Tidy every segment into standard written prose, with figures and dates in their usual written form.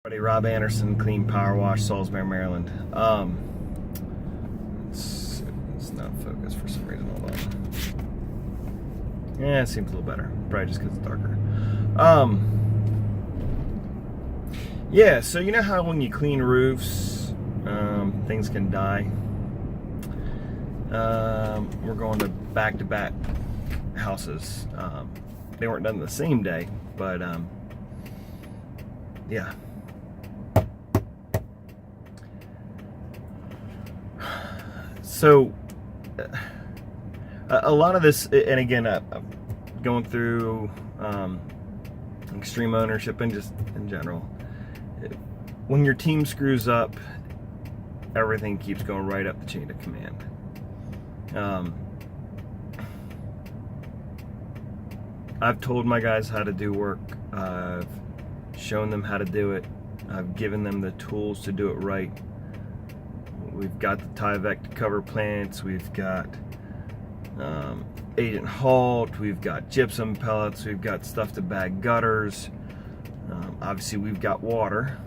Buddy Rob Anderson, Clean Power Wash, Salisbury, Maryland. It's not focused for some reason. Hold on. Yeah, it seems a little better. Probably just because it's darker. Yeah, so you know how when you clean roofs, things can die? We're going to back-to-back houses. They weren't done the same day, but yeah. So, a lot of this, and again, going through extreme ownership and just in general, when your team screws up, everything keeps going right up the chain of command. I've told my guys how to do work. I've shown them how to do it. I've given them the tools to do it right. We've got the Tyvek to cover plants. We've got Agent Halt. We've got gypsum pellets. We've got stuff to bag gutters. Obviously, we've got water.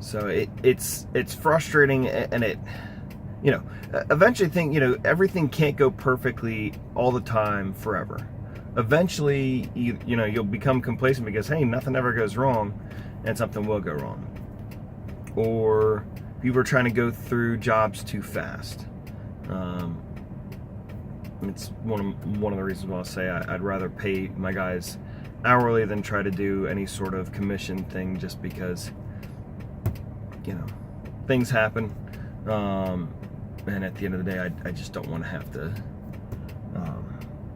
So it's frustrating, and it, eventually everything can't go perfectly all the time forever. Eventually, you'll become complacent because, hey, nothing ever goes wrong, and something will go wrong. Or people are trying to go through jobs too fast. It's one of the reasons why I'll say I'd rather pay my guys hourly than try to do any sort of commission thing, just because, things happen. And at the end of the day, I just don't want to have to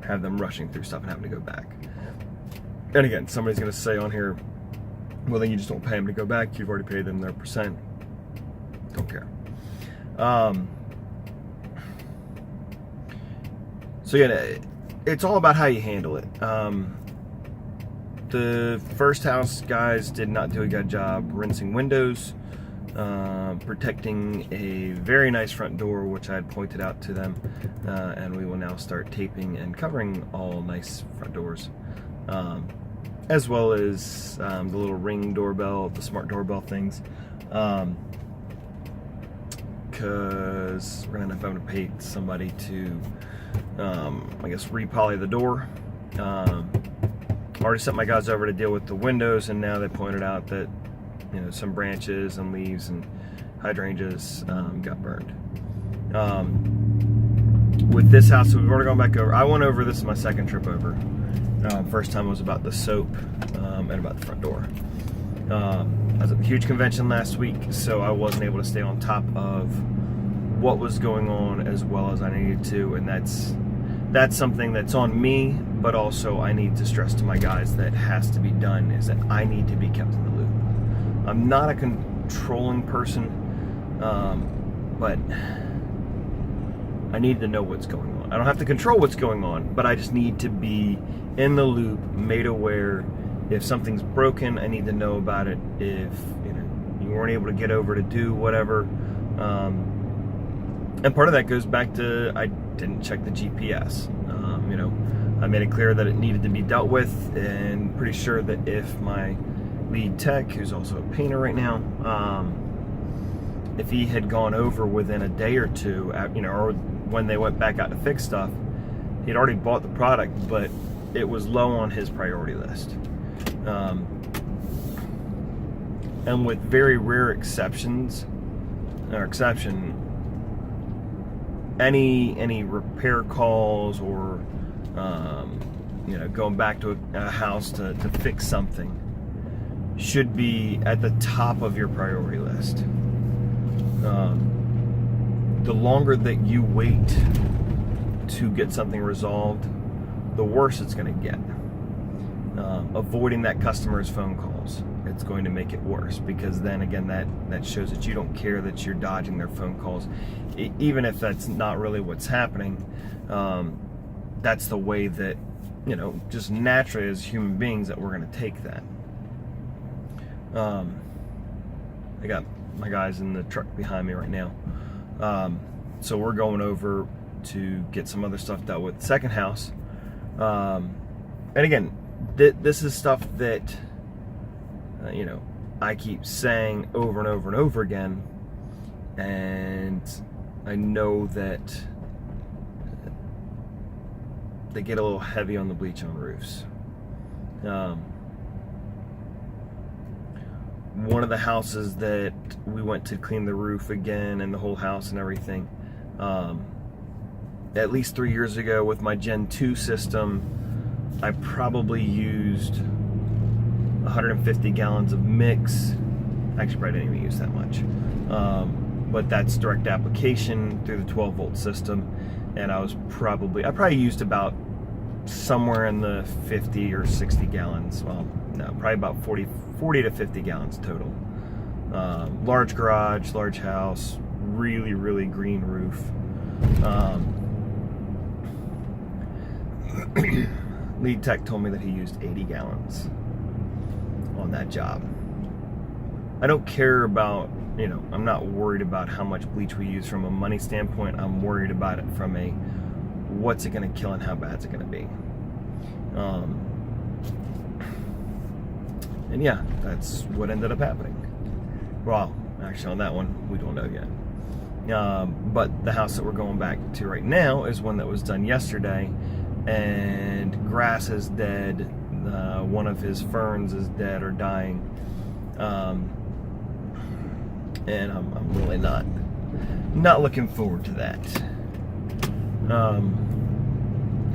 have them rushing through stuff and having to go back. And again, somebody's going to say on here, well, then you just don't pay them to go back. You've already paid them their percent. Don't care. So yeah, it's all about how you handle it. The first house guys did not do a good job rinsing windows, protecting a very nice front door, which I had pointed out to them, and we will now start taping and covering all nice front doors. As well as the little Ring doorbell, the smart doorbell things, because we're gonna have to pay somebody to, I guess, repoly the door. I already sent my guys over to deal with the windows, and now they pointed out that some branches and leaves and hydrangeas got burned. With this house, so we've already gone back over. I went over, this is my second trip over. First time was about the soap and about the front door. I was at a huge convention last week, so I wasn't able to stay on top of what was going on as well as I needed to, and that's something that's on me, but also I need to stress to my guys that has to be done, is that I need to be kept in the loop. I'm not a controlling person, but I need to know what's going on. I don't have to control what's going on, but I just need to be in the loop, made aware. If something's broken, I need to know about it. If you weren't able to get over to do whatever, and part of that goes back to I didn't check the GPS. I made it clear that it needed to be dealt with, and pretty sure that if my lead tech, who's also a painter right now, if he had gone over within a day or two, or when they went back out to fix stuff, he'd already bought the product, but it was low on his priority list. And with very rare exception, any repair calls or going back to a house to fix something should be at the top of your priority list. The longer that you wait to get something resolved, the worse it's going to get. Avoiding that customer's phone calls, it's going to make it worse, because then again that shows that you don't care, that you're dodging their phone calls, even if that's not really what's happening. That's the way that just naturally as human beings that we're going to take that. I got my guys in the truck behind me right now, so we're going over to get some other stuff dealt with. Second house, and again, this is stuff that I keep saying over and over and over again, and I know that they get a little heavy on the bleach on roofs. One of the houses that we went to clean the roof again and the whole house and everything, at least 3 years ago with my Gen 2 system, I probably used 150 gallons of mix. Actually, probably didn't even use that much. But that's direct application through the 12 volt system. And I probably used about somewhere in the 50 or 60 gallons. Well, no, probably about 40 to 50 gallons total. Large garage, large house, really, really green roof. Lead tech told me that he used 80 gallons on that job. I don't care about, I'm not worried about how much bleach we use from a money standpoint. I'm worried about it from a what's it going to kill and how bad is it going to be. And yeah, that's what ended up happening. Well, actually on that one, we don't know yet. But the house that we're going back to right now is one that was done yesterday, and grass is dead. One of his ferns is dead or dying. And I'm really not looking forward to that.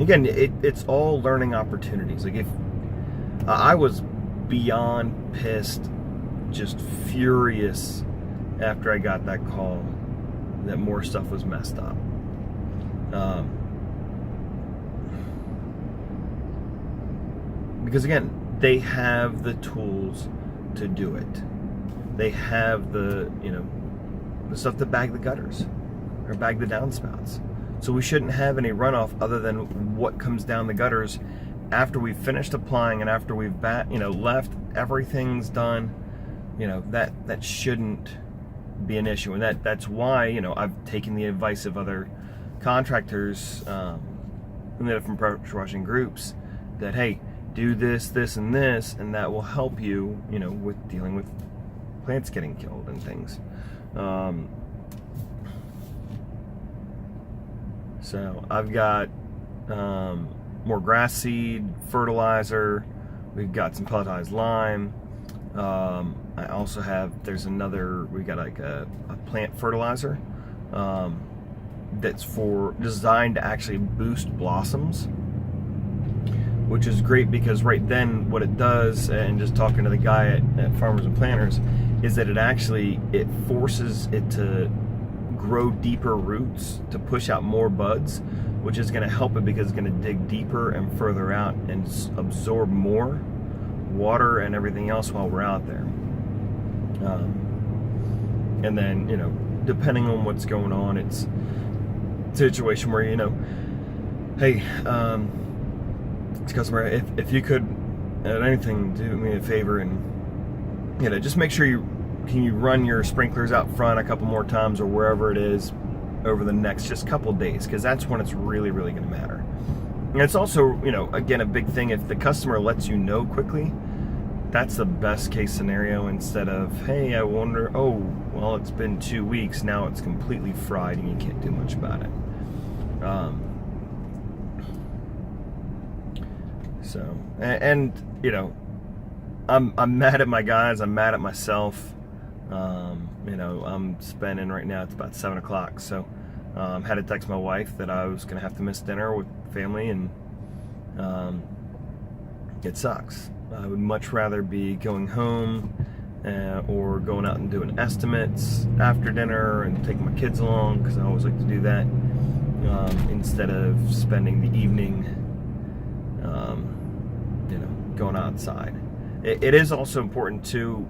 Again, it's all learning opportunities. Like, if I was beyond pissed, just furious after I got that call that more stuff was messed up. Because again, they have the tools to do it. They have the stuff to bag the gutters or bag the downspouts. So we shouldn't have any runoff other than what comes down the gutters after we've finished applying and after we've left, everything's done. That shouldn't be an issue, and that's why I've taken the advice of other contractors in the different pressure washing groups that, hey, do this, this, and this, and that will help you, with dealing with plants getting killed and things. So I've got more grass seed, fertilizer. We've got some pelletized lime. I also have, we got like a plant fertilizer that's designed to actually boost blossoms, which is great because right then what it does, and just talking to the guy at Farmers and Planters, is that it forces it to grow deeper roots to push out more buds, which is going to help it because it's going to dig deeper and further out and absorb more water and everything else while we're out there. And then, depending on what's going on, it's a situation where, hey, customer, if you could at anything do me a favor and just make sure you run your sprinklers out front a couple more times or wherever it is over the next just couple days, because that's when it's really, really going to matter. And it's also, again, a big thing, if the customer lets you know quickly, that's the best case scenario, instead of, hey, I wonder, oh, well, it's been 2 weeks, now it's completely fried and you can't do much about it. So, and I'm mad at my guys, I'm mad at myself. I'm spending right now, it's about 7 o'clock, so had to text my wife that I was gonna have to miss dinner with family, and it sucks. I would much rather be going home or going out and doing estimates after dinner and taking my kids along, because I always like to do that, instead of spending the evening going outside. It is also important to,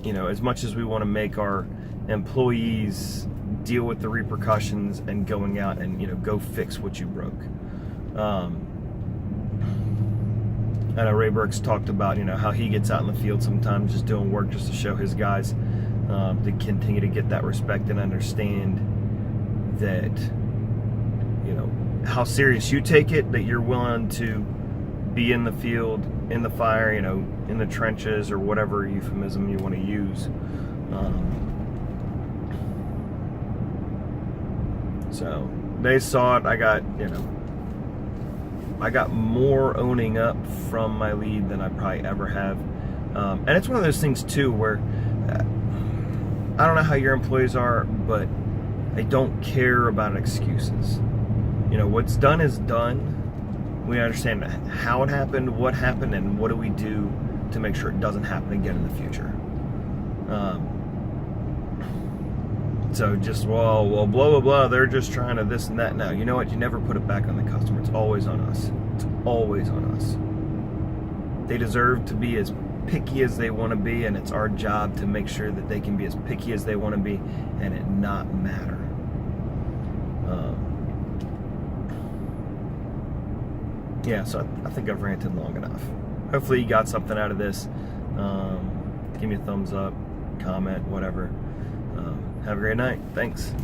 as much as we want to make our employees deal with the repercussions and going out and go fix what you broke. I know Ray Burks talked about how he gets out in the field sometimes just doing work just to show his guys to continue to get that respect and understand that how serious you take it, that you're willing to be in the field in the fire, you know, in the trenches, or whatever euphemism you want to use. So they saw it. I got, you know, I got more owning up from my lead than I probably ever have. And it's one of those things too where I don't know how your employees are, but they don't care about excuses. You know, what's done is done. We understand how it happened, what happened, and what do we do to make sure it doesn't happen again in the future. So just, well, blah, blah, blah, they're just trying to this and that. No, you know what? You never put it back on the customer. It's always on us. It's always on us. They deserve to be as picky as they want to be, and it's our job to make sure that they can be as picky as they want to be and it not matter. Yeah, so I think I've ranted long enough. Hopefully you got something out of this. Give me a thumbs up, comment, whatever. Have a great night. Thanks.